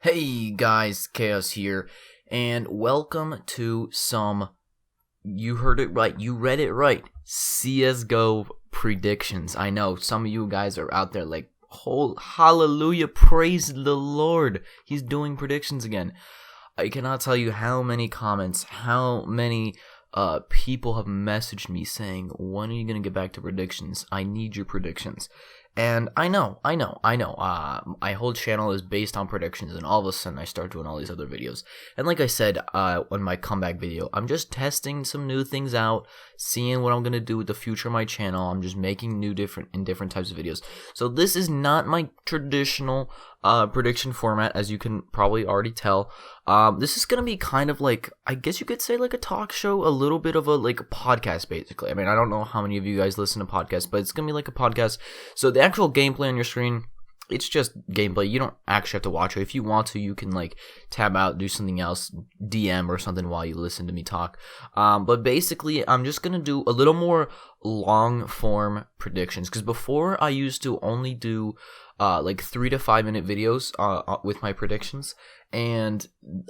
Hey guys, Chaos here, and welcome to some, you heard it right, you read it right, CSGO predictions. I know, some of you guys are out there like, hallelujah, praise the Lord, he's doing predictions again. I cannot tell you how many comments, how many people have messaged me saying, when are you going to get back to predictions? I need your predictions. And I know. My whole channel is based on predictions, and all of a sudden I start doing all these other videos. And like I said on my comeback video, I'm just testing some new things out, seeing what I'm going to do with the future of my channel. I'm just making different types of videos. So this is not my traditional prediction format, as you can probably already tell. This is gonna be kind of like, I guess you could say, like a talk show, a little bit of a podcast, basically. I mean, I don't know how many of you guys listen to podcasts, but it's gonna be like a podcast. So the actual gameplay on your screen, it's just gameplay. You don't actually have to watch it. If you want to, you can tab out, do something else, DM or something while you listen to me talk. But basically, I'm just gonna do a little more long form predictions, because before I used to only do 3 to 5 minute videos with my predictions, and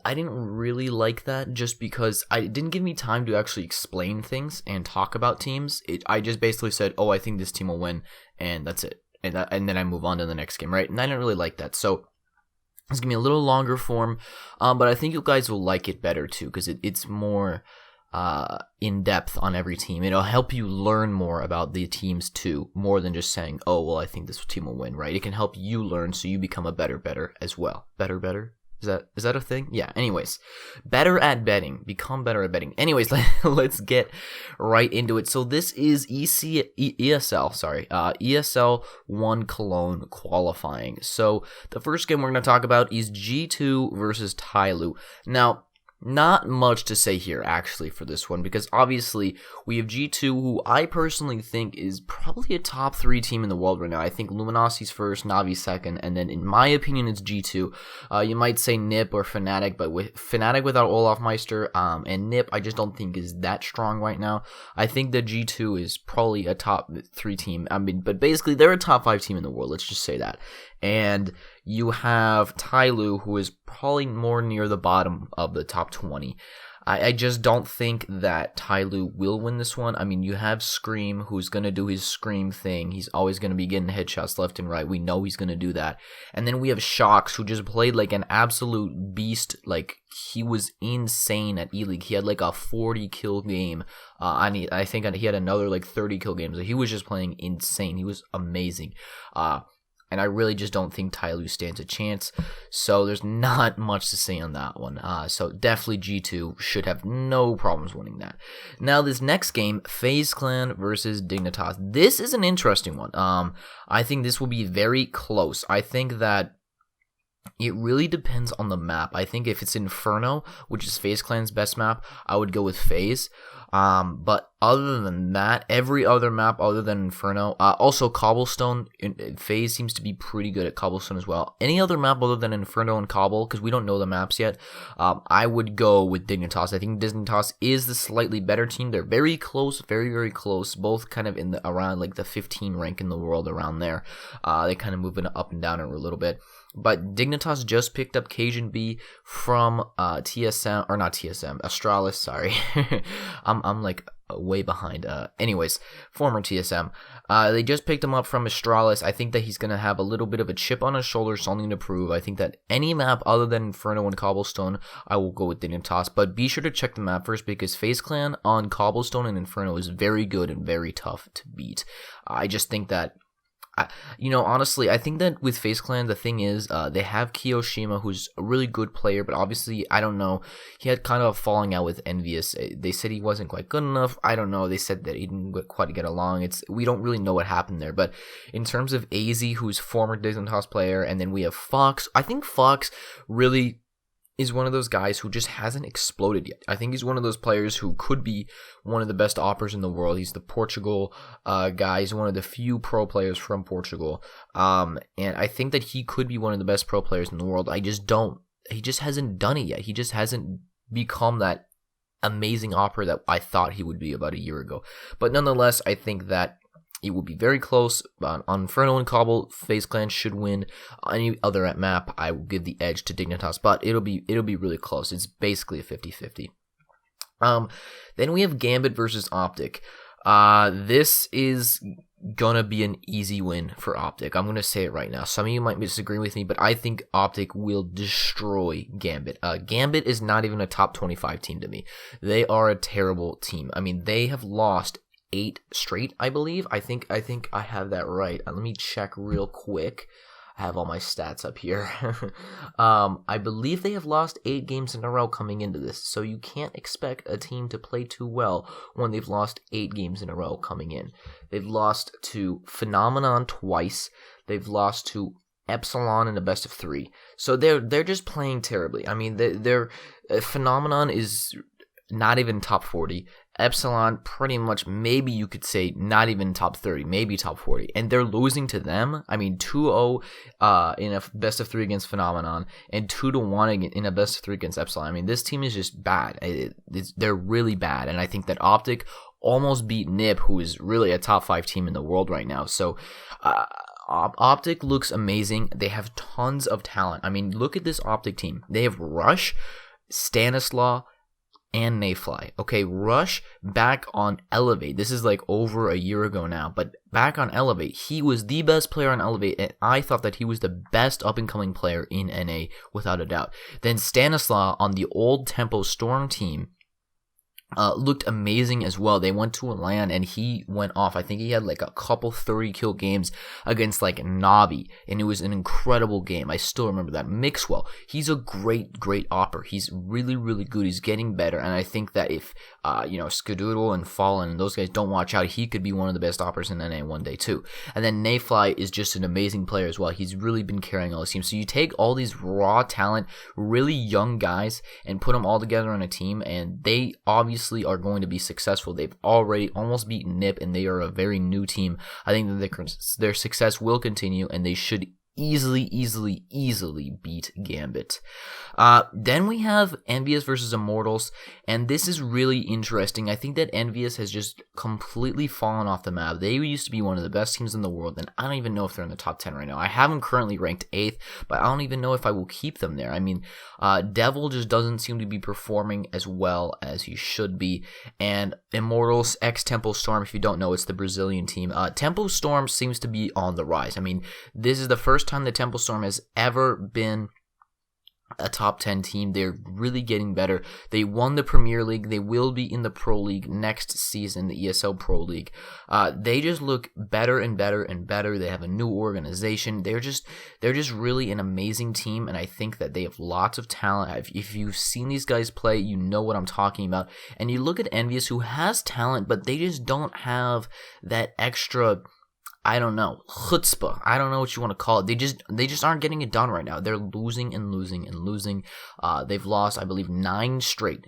I didn't really like that, just because it didn't give me time to actually explain things and talk about teams. I just basically said, oh, I think this team will win, and that's it. And then I move on to the next game, right? And I didn't really like that. So it's going to be a little longer form, but I think you guys will like it better too, because it's more in depth on every team. It'll help you learn more about the teams too, more than just saying, oh, well, I think this team will win, right? It can help you learn so you become a better as well. Better? Is that a thing? Yeah, anyways. Become better at betting. Anyways, let's get right into it. So this is ESL 1 Cologne qualifying. So the first game we're going to talk about is G2 versus Tyloo. Now, not much to say here, actually, for this one, because obviously we have G2, who I personally think is probably a top 3 team in the world right now. I think Luminosi's first, Navi second, and then in my opinion, it's G2. You might say NiP or Fnatic, but with Fnatic without Olofmeister, and NiP, I just don't think is that strong right now. I think that G2 is probably a top 3 team. I mean, but basically, they're a top 5 team in the world, let's just say that. And you have Tyloo, who is probably more near the bottom of the top 20. I just don't think that Tyloo will win this one. I mean, you have Scream, who's going to do his Scream thing. He's always going to be getting headshots left and right. We know he's going to do that. And then we have Shox, who just played like an absolute beast. Like, he was insane at E-League. He had like a 40 kill game. I think he had another 30 kill games. He was just playing insane. He was amazing. And I really just don't think Tyloo stands a chance. So there's not much to say on that one. So definitely G2 should have no problems winning that. Now this next game, FaZe Clan versus Dignitas. This is an interesting one. I think this will be very close. I think that it really depends on the map. I think if it's Inferno, which is FaZe Clan's best map, I would go with FaZe. But other than that, every other map other than Inferno, also Cobblestone, FaZe seems to be pretty good at Cobblestone as well. Any other map other than Inferno and Cobble, because we don't know the maps yet, I would go with Dignitas. I think Dignitas is the slightly better team. They're very close, very close, both kind of in around the 15 rank in the world, around there. They kind of moving up and down a little bit. But Dignitas just picked up Cajun.B from TSM, or not TSM, Astralis, sorry. I'm way behind. Anyways, former TSM. They just picked him up from Astralis. I think that he's going to have a little bit of a chip on his shoulder, something to prove. I think that any map other than Inferno and Cobblestone, I will go with Dignitas. But be sure to check the map first, because FaZe Clan on Cobblestone and Inferno is very good and very tough to beat. I just think that, honestly, I think that with FaZe Clan, the thing is, they have Kiyoshima, who's a really good player, but obviously, I don't know, he had kind of a falling out with Envious. They said he wasn't quite good enough. I don't know. They said that he didn't quite get along. We don't really know what happened there, but in terms of AZ, who's former Dignitas player, and then we have Fox, I think Fox really is one of those guys who just hasn't exploded yet. I think he's one of those players who could be one of the best oppers in the world. He's the Portugal guy. He's one of the few pro players from Portugal. And I think that he could be one of the best pro players in the world. He just hasn't done it yet. He just hasn't become that amazing opper that I thought he would be about a year ago. But nonetheless, I think that It will be very close. Inferno and Cobble, FaZe Clan should win. Any other map, I will give the edge to Dignitas, but it'll be really close. It's basically a 50-50. Then we have Gambit versus Optic. This is gonna be an easy win for Optic. I'm gonna say it right now. Some of you might disagree with me, but I think Optic will destroy Gambit. Gambit is not even a top 25 team to me. They are a terrible team. I mean, they have lost 8 straight, I believe. I think I have that right. Let me check real quick. I have all my stats up here. I believe they have lost 8 games in a row coming into this, so you can't expect a team to play too well when they've lost 8 games in a row coming in. They've lost to Phenomenon twice. They've lost to Epsilon in a best of 3. So they're just playing terribly. I mean, their Phenomenon is not even top 40. Epsilon, pretty much, maybe you could say not even top 30, maybe top 40. And they're losing to them. I mean, 2-0 in a best of 3 against Phenomenon, and 2-1 in a best of 3 against Epsilon. I mean, this team is just bad. They're really bad. And I think that Optic almost beat NiP, who is really a top 5 team in the world right now. So, Optic looks amazing. They have tons of talent. I mean, look at this Optic team. They have Rush, Stanislaw, and Nayfly. Okay, Rush back on Elevate. This is like over a year ago now, but back on Elevate, he was the best player on Elevate, and I thought that he was the best up-and-coming player in NA, without a doubt. Then Stanislaw on the old Tempo Storm team looked amazing as well. They went to a LAN and he went off. I think he had like a couple 30-kill games against like Navi, and it was an incredible game. I still remember that. Mixwell, he's a great opper. He's really good. He's getting better, and I think that if Skadoodle and Fallen and those guys don't watch out, he could be one of the best oppers in NA one day too. And then Nayfly is just an amazing player as well. He's really been carrying all his team. So you take all these raw talent, really young guys, and put them all together on a team, and they obviously are going to be successful. They've already almost beaten NiP, and they are a very new team. I think that their success will continue, and they should easily beat Gambit. Then we have Envious versus Immortals, and this is really interesting. I think that Envious has just completely fallen off the map. They used to be one of the best teams in the world, and I don't even know if they're in the top 10 right now. I have them currently ranked 8th, but I don't even know if I will keep them there. I mean, Devil just doesn't seem to be performing as well as he should be, and Immortals, ex-Tempo Storm, if you don't know, it's the Brazilian team. Tempo Storm seems to be on the rise. I mean, this is the first time the Tempo Storm has ever been a top 10 team. They're really getting better. They won the Premier League. They will be in the Pro League next season, the ESL Pro League. They just look better and better. They have a new organization. They're just really an amazing team, and I think that they have lots of talent. If you've seen these guys play, you know what I'm talking about. And you look at Envious, who has talent, but they just don't have that extra, I don't know, chutzpah. I don't know what you want to call it. They just aren't getting it done right now. They're losing and losing. They've lost, I believe, 9 straight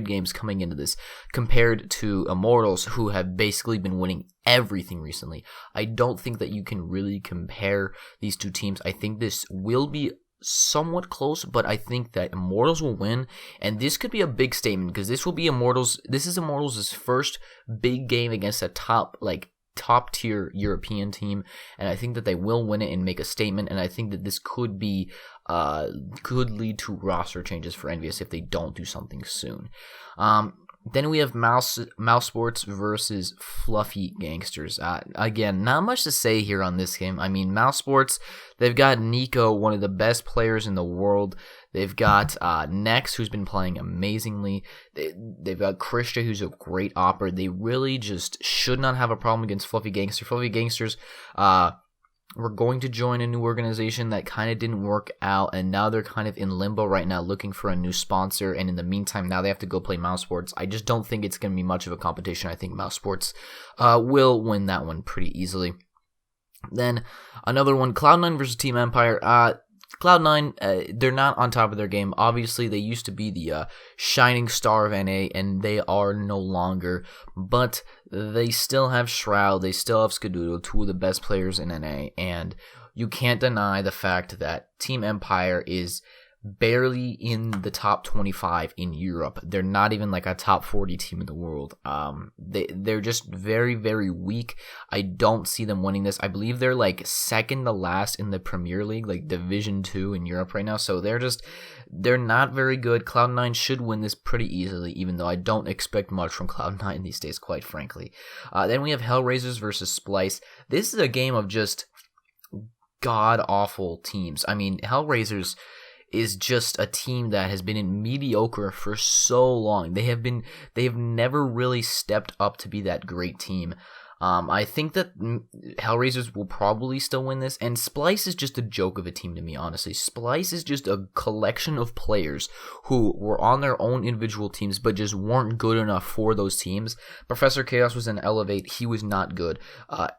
games coming into this, compared to Immortals, who have basically been winning everything recently. I don't think that you can really compare these two teams. I think this will be somewhat close, but I think that Immortals will win, and this could be a big statement, because this will be Immortals. This is Immortals' first big game against a top tier European team, and I think that they will win it and make a statement, and I think that this could be could lead to roster changes for Envious if they don't do something soon. Then we have Mousesports versus Fluffy Gangsters. Again, not much to say here on this game. I mean, Mousesports, they've got Nico, one of the best players in the world. They've got Nex, who's been playing amazingly. They've got Krista, who's a great opera. They really just should not have a problem against Fluffy Gangsters. Fluffy Gangsters were going to join a new organization that kind of didn't work out, and now they're kind of in limbo right now looking for a new sponsor, and in the meantime, now they have to go play Mousesports. I just don't think it's going to be much of a competition. I think Mousesports will win that one pretty easily. Then another one, Cloud9 versus Team Empire. Cloud9, they're not on top of their game. Obviously, they used to be the shining star of NA, and they are no longer. But they still have Shroud, they still have Skadoodle, 2 of the best players in NA. And you can't deny the fact that Team Empire is barely in the top 25 in Europe. They're not even like a top 40 team in the world. They're just very, very weak. I don't see them winning this. I believe they're like second to last in the Premier League, like Division 2 in Europe right now. So they're not very good. Cloud9 should win this pretty easily, even though I don't expect much from Cloud9 these days, quite frankly. Then we have Hellraisers versus Splyce. This is a game of just god-awful teams. I mean, Hellraisers is just a team that has been in mediocre for so long. They have never really stepped up to be that great team. I think that Hellraisers will probably still win this, and Splyce is just a joke of a team to me, honestly. Splyce is just a collection of players who were on their own individual teams, but just weren't good enough for those teams. Professor Chaos was in Elevate. He was not good.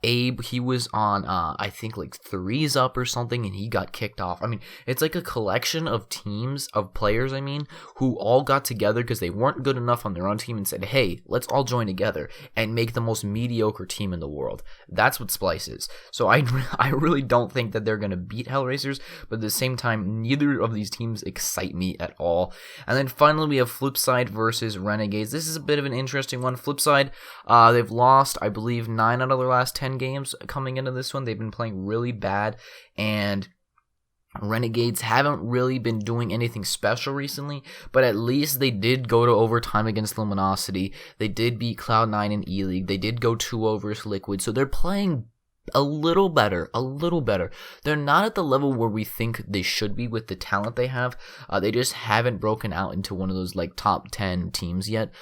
Abe, he was on, I think, like 3s Up or something, and he got kicked off. I mean, it's like a collection of teams, of players, who all got together because they weren't good enough on their own team and said, hey, let's all join together and make the most mediocre team in the world. That's what Splyce is. So I really don't think that they're going to beat Hellraisers, but at the same time, neither of these teams excite me at all. And then finally, we have Flipside versus Renegades. This is a bit of an interesting one. Flipside, they've lost, I believe, 9 out of their last 10 games coming into this one. They've been playing really bad, and Renegades haven't really been doing anything special recently, but at least they did go to overtime against Luminosity. They did beat Cloud9 in E-League. They did go 2-0 versus Liquid, so they're playing a little better. They're not at the level where we think they should be with the talent they have. They just haven't broken out into one of those like top 10 teams yet,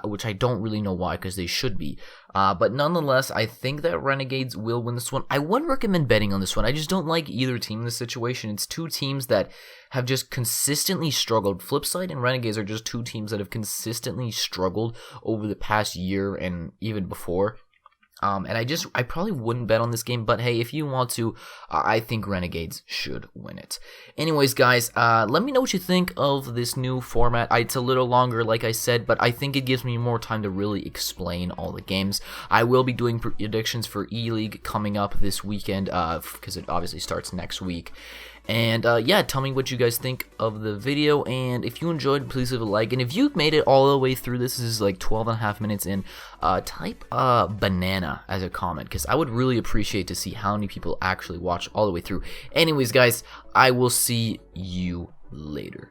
which I don't really know why, because they should be. But nonetheless, I think that Renegades will win this one. I wouldn't recommend betting on this one. I just don't like either team in this situation. It's two teams that have just consistently struggled. Flipside and Renegades are just two teams that have consistently struggled over the past year and even before. And I probably wouldn't bet on this game, but hey, if you want to, I think Renegades should win it. Anyways, guys, let me know what you think of this new format. It's a little longer, like I said, but I think it gives me more time to really explain all the games. I will be doing predictions for E-League coming up this weekend, because it obviously starts next week. And yeah, tell me what you guys think of the video, and if you enjoyed, please leave a like, and if you've made it all the way through, this is like 12.5 minutes in, type banana as a comment, because I would really appreciate to see how many people actually watch all the way through. Anyways, guys, I will see you later.